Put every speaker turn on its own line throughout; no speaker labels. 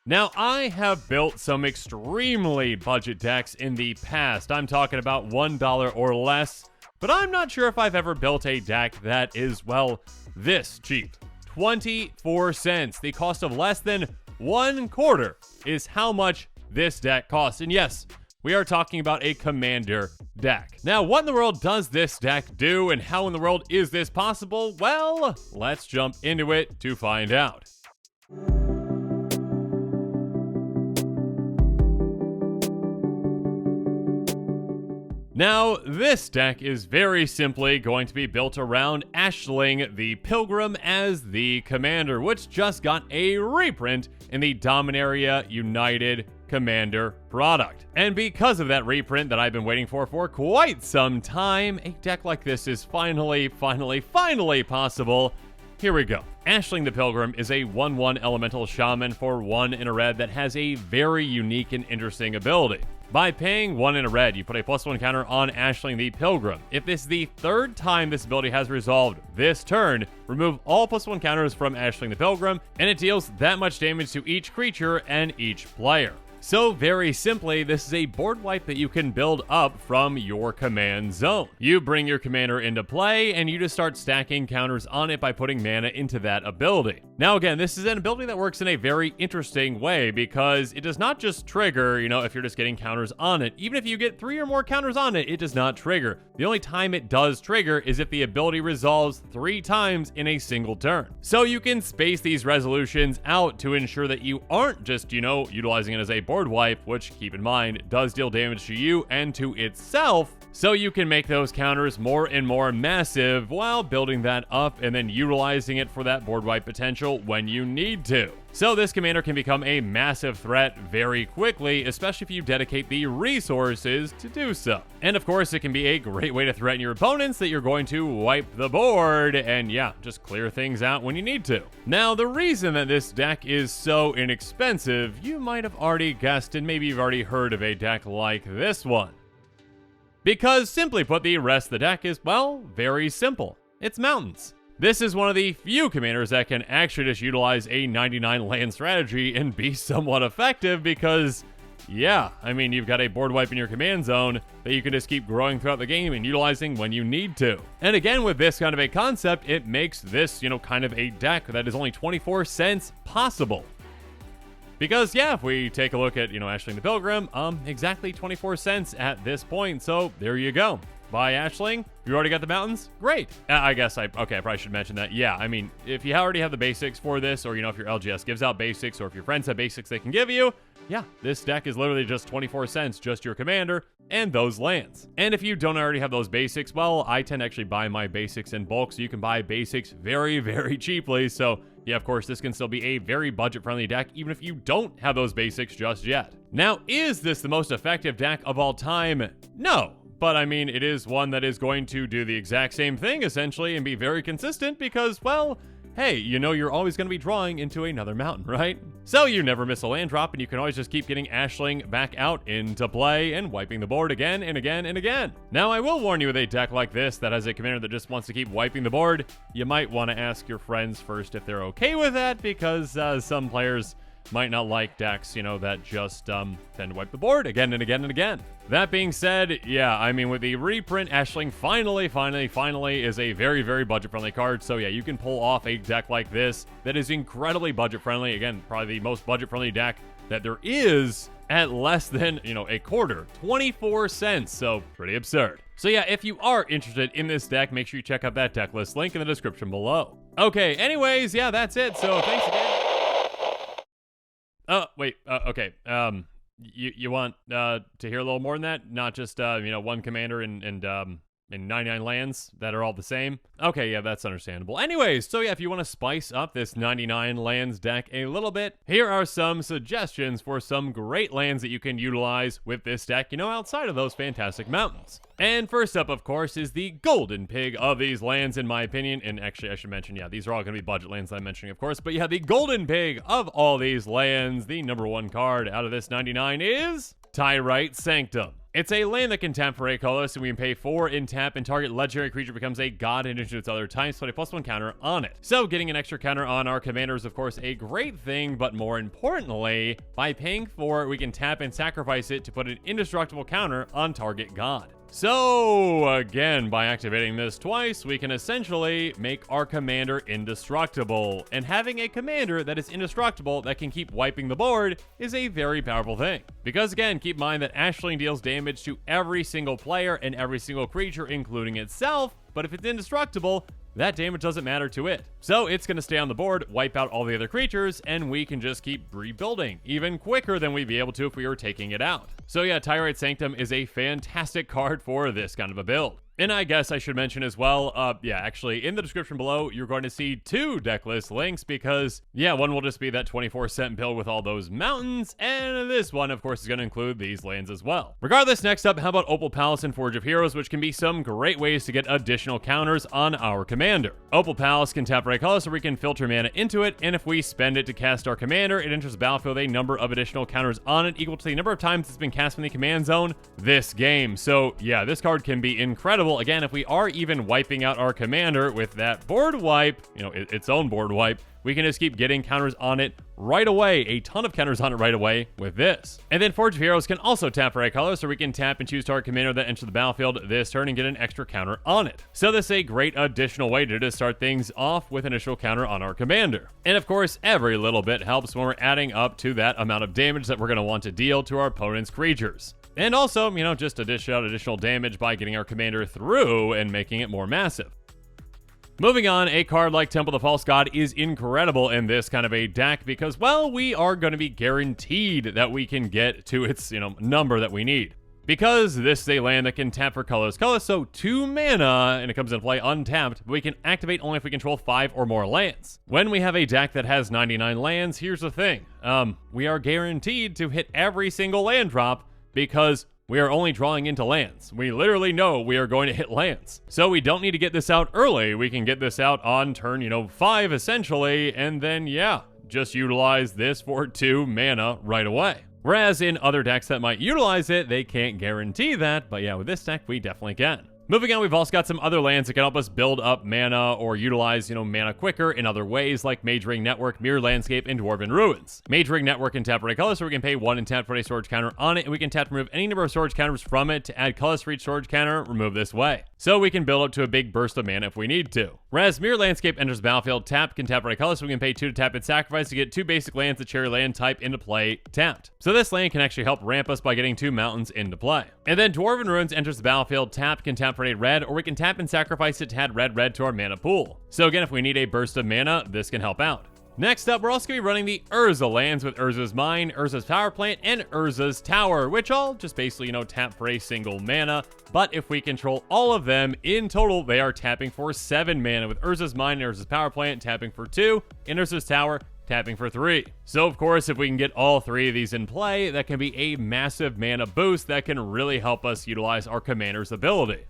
Now, I have built some extremely budget decks in the past. I'm talking about $1 or less, but I'm not sure if I've ever built a deck that is, well, this cheap. 24 cents. The cost of less than 1/4 is how much this deck costs. And yes, we are talking about a commander deck. Now, what in the world does this deck do, and how in the world is this possible? Well, let's jump into it to find out. Now, this deck is very simply going to be built around Ashling the Pilgrim as the commander, which just got a reprint in the Dominaria United Commander product. And because of that reprint that I've been waiting for quite some time, a deck like this is finally possible. Here we go. Ashling the Pilgrim is a 1/1 elemental shaman for 1 in a red that has a very unique and interesting ability. By paying 1 in a red, you put a +1 counter on Ashling the Pilgrim. If this is the 3rd time this ability has resolved this turn, remove all +1 counters from Ashling the Pilgrim, and it deals that much damage to each creature and each player. So very simply, this is a board wipe that you can build up from your command zone. You bring your commander into play, and you just start stacking counters on it by putting mana into that ability. Now again, this is an ability that works in a very interesting way because it does not just trigger, if you're just getting counters on it. Even if you get 3 or more counters on it, it does not trigger. The only time it does trigger is if the ability resolves 3 times in a single turn. So you can space these resolutions out to ensure that you aren't just, utilizing it as a board wipe, which, keep in mind, does deal damage to you and to itself, so you can make those counters more and more massive while building that up and then utilizing it for that board wipe potential when you need to. So this commander can become a massive threat very quickly, especially if you dedicate the resources to do so. And of course, it can be a great way to threaten your opponents that you're going to wipe the board and just clear things out when you need to. Now, the reason that this deck is so inexpensive, you might have already guessed, and maybe you've already heard of a deck like this one. Because simply put, the rest of the deck is, well, very simple. It's mountains. This is one of the few commanders that can actually just utilize a 99 land strategy and be somewhat effective because, you've got a board wipe in your command zone that you can just keep growing throughout the game and utilizing when you need to. And again, with this kind of a concept, it makes this, kind of a deck that is only 24 cents possible. Because, if we take a look at, Ashling the Pilgrim, exactly 24 cents at this point, so there you go. Buy Ashling. You already got the mountains? Great. I probably should mention that. If you already have the basics for this, or, if your LGS gives out basics, or if your friends have basics they can give you, this deck is literally just 24 cents, just your commander and those lands. And if you don't already have those basics, well, I tend to actually buy my basics in bulk, so you can buy basics very, very cheaply. So, of course, this can still be a very budget-friendly deck, even if you don't have those basics just yet. Now, is this the most effective deck of all time? No. But it is one that is going to do the exact same thing, essentially, and be very consistent because, well, hey, you're always going to be drawing into another mountain, right? So you never miss a land drop, and you can always just keep getting Ashling back out into play and wiping the board again and again and again. Now, I will warn you, with a deck like this that has a commander that just wants to keep wiping the board, you might want to ask your friends first if they're okay with that, because some players might not like decks, that just tend to wipe the board again and again and again. That being said, with the reprint, Ashling finally is a very, very budget-friendly card. So you can pull off a deck like this that is incredibly budget-friendly. Again, probably the most budget-friendly deck that there is at less than, a quarter, 24 cents. So pretty absurd. So if you are interested in this deck, make sure you check out that deck list link in the description below. Okay, anyways, that's it. So thanks again. Okay. You want to hear a little more than that? Not just, one commander and 99 lands that are all the same? Okay, that's understandable. Anyways, so if you want to spice up this 99 lands deck a little bit, here are some suggestions for some great lands that you can utilize with this deck, outside of those fantastic mountains. And first up, of course, is the golden pig of these lands, in my opinion. And actually, I should mention, these are all going to be budget lands I'm mentioning, of course. But the golden pig of all these lands, the number 1 card out of this 99 is Tyrite Sanctum. It's a land that can tap for 8 colors, and we can pay 4 in tap, and target legendary creature becomes a god in addition to its other types, put a +1 counter on it. So getting an extra counter on our commander is of course a great thing, but more importantly, by paying 4, we can tap and sacrifice it to put an indestructible counter on target god. So again, by activating this twice, we can essentially make our commander indestructible. And having a commander that is indestructible that can keep wiping the board is a very powerful thing. Because again, keep in mind that Ashling deals damage to every single player and every single creature, including itself, but if it's indestructible, that damage doesn't matter to it. So it's going to stay on the board, wipe out all the other creatures, and we can just keep rebuilding, even quicker than we'd be able to if we were taking it out. So yeah, Tyrite Sanctum is a fantastic card for this kind of a build. And I guess I should mention as well, actually, in the description below, you're going to see 2 deck list links because, yeah, one will just be that 24-cent build with all those mountains, and this one, of course, is going to include these lands as well. Regardless, next up, how about Opal Palace and Forge of Heroes, which can be some great ways to get additional counters on our commander. Opal Palace can tap red color so we can filter mana into it, and if we spend it to cast our commander, it enters the battlefield a number of additional counters on it equal to the number of times it's been cast from the command zone this game. So, yeah, this card can be incredible. Again, if we are even wiping out our commander with that board wipe, its own board wipe, we can just keep getting counters on it right away, a ton of counters on it right away with this. And then Forge of Heroes can also tap for 8 colors, so we can tap and choose target commander that enters the battlefield this turn and get an extra counter on it. So this is a great additional way to just start things off with an initial counter on our commander. And of course, every little bit helps when we're adding up to that amount of damage that we're going to want to deal to our opponent's creatures. And also, just to dish out additional damage by getting our commander through and making it more massive. Moving on, a card like Temple of the False God is incredible in this kind of a deck because, well, we are going to be guaranteed that we can get to its, number that we need. Because this is a land that can tap for colorless, so 2 mana, and it comes into play untapped, but we can activate only if we control 5 or more lands. When we have a deck that has 99 lands, here's the thing. We are guaranteed to hit every single land drop because we are only drawing into lands. We literally know we are going to hit lands. So we don't need to get this out early. We can get this out on turn, 5 essentially, and then, yeah, just utilize this for 2 mana right away. Whereas in other decks that might utilize it, they can't guarantee that, but yeah, with this deck, we definitely can. Moving on, we've also got some other lands that can help us build up mana or utilize, mana quicker in other ways like Mage Ring Network, Mirror Landscape, and Dwarven Ruins. Mage Ring Network can tap for a color, so we can pay 1 and tap for a storage counter on it, and we can tap to remove any number of storage counters from it to add colors for each storage counter, remove this way. So we can build up to a big burst of mana if we need to. Whereas Mirror Landscape enters the battlefield, can tap for a color, so we can pay 2 to tap and sacrifice to get 2 basic lands that share a land type into play tapped. So this land can actually help ramp us by getting 2 mountains into play. And then Dwarven Ruins enters the battlefield, can tap for a red, or we can tap and sacrifice it to add red to our mana pool. So again, if we need a burst of mana, this can help out. Next up, we're also going to be running the Urza lands with Urza's Mine, Urza's Power Plant, and Urza's Tower, which all just basically, tap for a single mana. But if we control all of them, in total, they are tapping for 7 mana, with Urza's Mine and Urza's Power Plant tapping for 2, and Urza's Tower tapping for 3. So of course, if we can get all 3 of these in play, that can be a massive mana boost that can really help us utilize our commander's ability.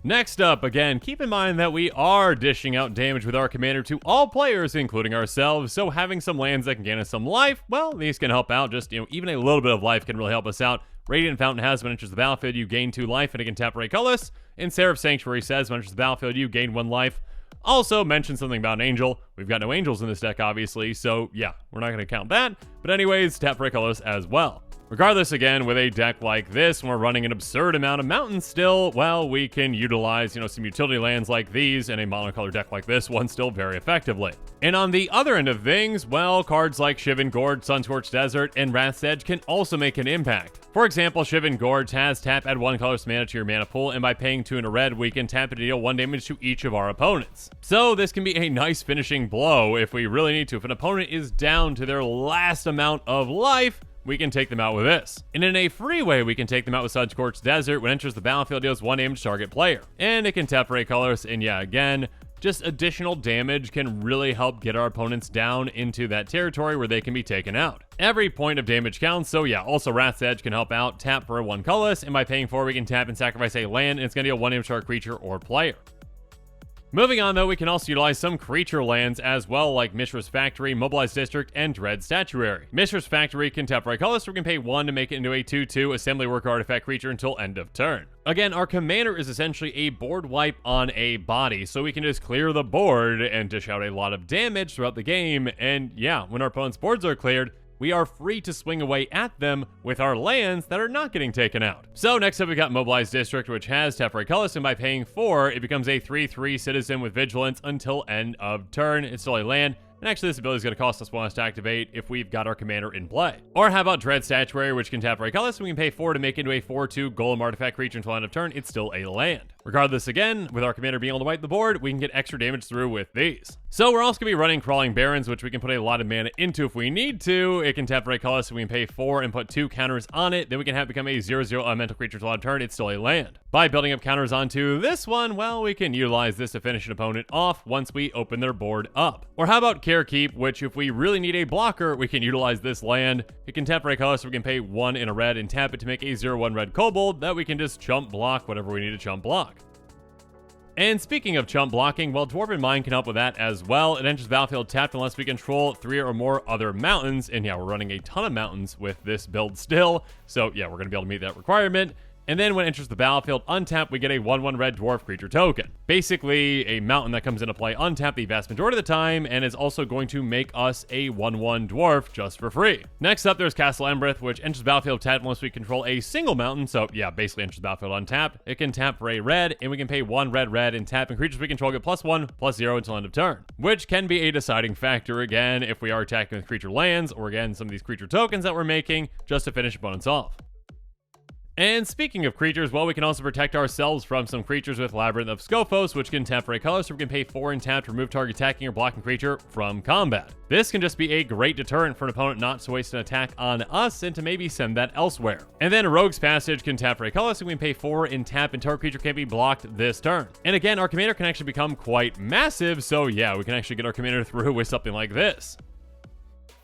Next up, again, keep in mind that we are dishing out damage with our commander to all players, including ourselves, so having some lands that can gain us some life, well, these can help out. Just, even a little bit of life can really help us out. Radiant Fountain has, when it enters the battlefield, you gain 2 life, and it can tap for a colorless. And Seraph Sanctuary says, when it enters the battlefield, you gain 1 life. Also, mention something about an angel. We've got no angels in this deck, obviously, so yeah, we're not going to count that. But anyways, tap for a colorless as well. Regardless, again, with a deck like this, when we're running an absurd amount of mountains still, well, we can utilize, some utility lands like these and a monocolor deck like this one still very effectively. And on the other end of things, well, cards like Shivan Gorge, Sunscorched Desert, and Wrath's Edge can also make an impact. For example, Shivan Gorge has tap, add 1 colorless mana to your mana pool, and by paying 2 in a red, we can tap it to deal 1 damage to each of our opponents. So this can be a nice finishing blow if we really need to. If an opponent is down to their last amount of life, we can take them out with this. And in a free way, we can take them out with Sunscorched Desert. When it enters the battlefield, deals 1 damage to target player. And it can tap for 8 colors, and yeah, again, just additional damage can really help get our opponents down into that territory where they can be taken out. Every point of damage counts, so yeah, also Wrath's Edge can help out, tap for 1 colorless, and by paying 4, we can tap and sacrifice a land, and it's going to deal 1 damage to our creature or player. Moving on though, we can also utilize some creature lands as well, like Mishra's Factory, Mobilized District, and Dread Statuary. Mishra's Factory can tap for a color, so we can pay 1 to make it into a 2/2 assembly worker artifact creature until end of turn. Again, our commander is essentially a board wipe on a body, so we can just clear the board and dish out a lot of damage throughout the game, and yeah, when our opponent's boards are cleared, we are free to swing away at them with our lands that are not getting taken out. So next up we got Mobilized District, which has tap for a color, and by paying 4, it becomes a 3/3 citizen with vigilance until end of turn. It's still a land. And actually, this ability is going to cost us 1 to activate if we've got our commander in play. Or how about Dread Statuary, which can tap for a color, so we can pay 4 to make it into a 4/2 golem artifact creature until end of turn. It's still a land. Regardless, again, with our commander being able to wipe the board, we can get extra damage through with these. So we're also going to be running Crawling Barrens, which we can put a lot of mana into if we need to. It can tap for a color, so we can pay 4 and put 2 counters on it. Then we can have it become a 0/0 elemental creature until end of turn. It's still a land. By building up counters onto this one, well, we can utilize this to finish an opponent off once we open their board up. Or how about Carekeep, which if we really need a blocker, we can utilize this land. It can tap for a color, so we can pay 1 in a red and tap it to make a 0/1 red kobold that we can just chump block whatever we need to chump block. And speaking of chump blocking, well, Dwarven Mine can help with that as well. It enters the battlefield tapped unless we control 3 or more other mountains. And yeah, we're running a ton of mountains with this build still. So yeah, we're going to be able to meet that requirement. And then when it enters the battlefield untapped, we get a 1/1 red dwarf creature token. Basically, a mountain that comes into play untapped the vast majority of the time, and is also going to make us a 1/1 dwarf just for free. Next up, there's Castle Embreth, which enters the battlefield tapped unless we control a single mountain. So yeah, basically enters the battlefield untapped. It can tap for a red, and we can pay 1 red and tap, and creatures we control get +1/+0 until end of turn. Which can be a deciding factor again if we are attacking with creature lands, or again, some of these creature tokens that we're making, just to finish opponents off. And speaking of creatures, well, we can also protect ourselves from some creatures with Labyrinth of Scophos, which can tap for a color, so we can pay 4 and tap to remove target attacking or blocking creature from combat. This can just be a great deterrent for an opponent not to waste an attack on us and to maybe send that elsewhere. And then Rogue's Passage can tap for a color, so we can pay 4 and tap, and target creature can't be blocked this turn. And again, our commander can actually become quite massive, so yeah, we can actually get our commander through with something like this.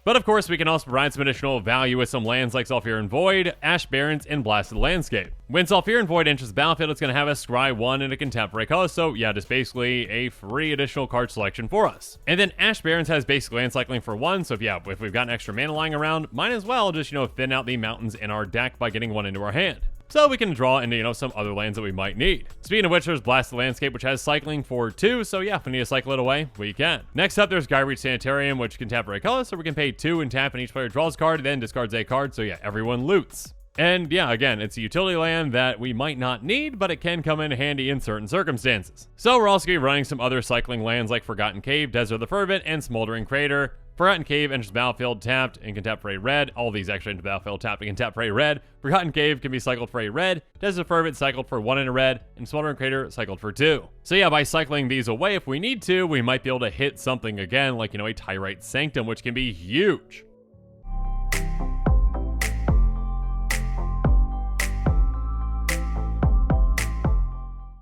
But of course, we can also provide some additional value with some lands like Zhalfirin Void, Ash Barrens, and Blasted Landscape. When Zhalfirin Void enters the battlefield, it's going to have a Scry 1 and it can tap for a color, so yeah, just basically a free additional card selection for us. And then Ash Barrens has basic land cycling for 1, so yeah, if we've got an extra mana lying around, might as well just, thin out the mountains in our deck by getting 1 into our hand. So we can draw into, some other lands that we might need. Speaking of which, there's Blasted Landscape, which has cycling for 2, so yeah, if we need to cycle it away, we can. Next up, there's Gyreed Sanitarium, which can tap for a color, so we can pay 2 and tap, and each player draws a card, then discards a card, so yeah, everyone loots. And yeah, again, it's a utility land that we might not need, but it can come in handy in certain circumstances. So we're also going to be running some other cycling lands like Forgotten Cave, Desert of the Fervent, and Smoldering Crater. Forgotten Cave enters the battlefield tapped and can tap for a red. All these actually enter the battlefield tapped and can tap for a red. Forgotten Cave can be cycled for a red. Desert of the Fervent cycled for 1 in a red. And Smoldering Crater cycled for 2. So yeah, by cycling these away if we need to, we might be able to hit something again, like, a Tyrite Sanctum, which can be huge.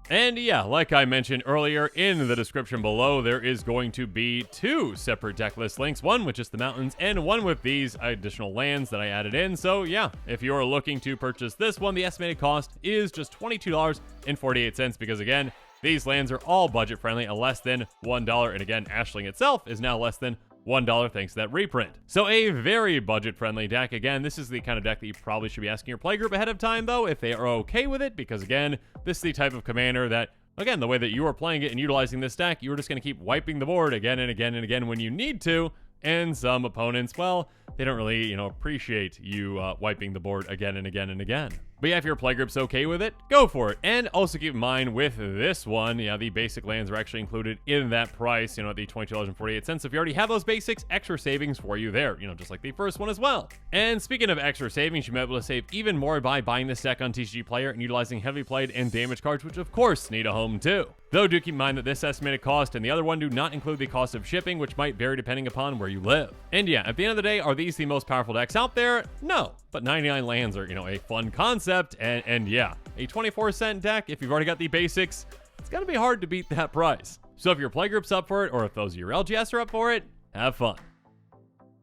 And yeah, like I mentioned earlier, in the description below, there is going to be 2 separate deck list links, one with just the mountains and one with these additional lands that I added in. So yeah, if you're looking to purchase this one, the estimated cost is just $22.48 because again, these lands are all budget friendly at less than $1. And again, Ashling itself is now less than $1 thanks to that reprint. So a very budget-friendly deck. Again, this is the kind of deck that you probably should be asking your playgroup ahead of time, though, if they are okay with it, because again, this is the type of commander that, again, the way that you are playing it and utilizing this deck, you're just going to keep wiping the board again and again and again when you need to, and some opponents, well, they don't really, appreciate you wiping the board again and again and again. But yeah, if your playgroup's okay with it, go for it. And also keep in mind with this one, yeah, the basic lands are actually included in that price, at the $22.48. If you already have those basics, extra savings for you there, just like the first one as well. And speaking of extra savings, you might be able to save even more by buying this deck on TCG Player and utilizing heavily played and damage cards, which of course need a home too. Though do keep in mind that this estimated cost and the other one do not include the cost of shipping, which might vary depending upon where you live. And yeah, at the end of the day, are these the most powerful decks out there? No, but 99 lands are, a fun concept, and yeah, a 24-cent deck, if you've already got the basics, it's gonna be hard to beat that price. So if your playgroup's up for it, or if those of your LGS are up for it, have fun.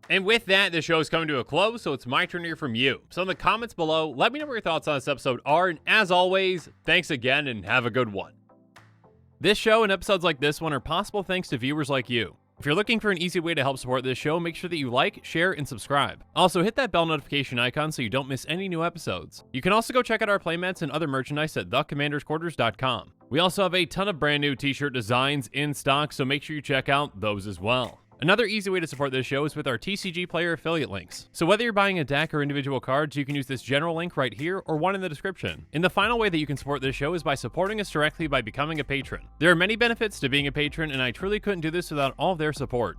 And with that, the show is coming to a close, so it's my turn to hear from you. So in the comments below, let me know what your thoughts on this episode are, and as always, thanks again and have a good one. This show and episodes like this one are possible thanks to viewers like you. If you're looking for an easy way to help support this show, make sure that you like, share, and subscribe. Also, hit that bell notification icon so you don't miss any new episodes. You can also go check out our playmats and other merchandise at thecommandersquarters.com. We also have a ton of brand new t-shirt designs in stock, so make sure you check out those as well. Another easy way to support this show is with our TCG Player affiliate links. So whether you're buying a deck or individual cards, you can use this general link right here or one in the description. And the final way that you can support this show is by supporting us directly by becoming a patron. There are many benefits to being a patron, and I truly couldn't do this without all of their support.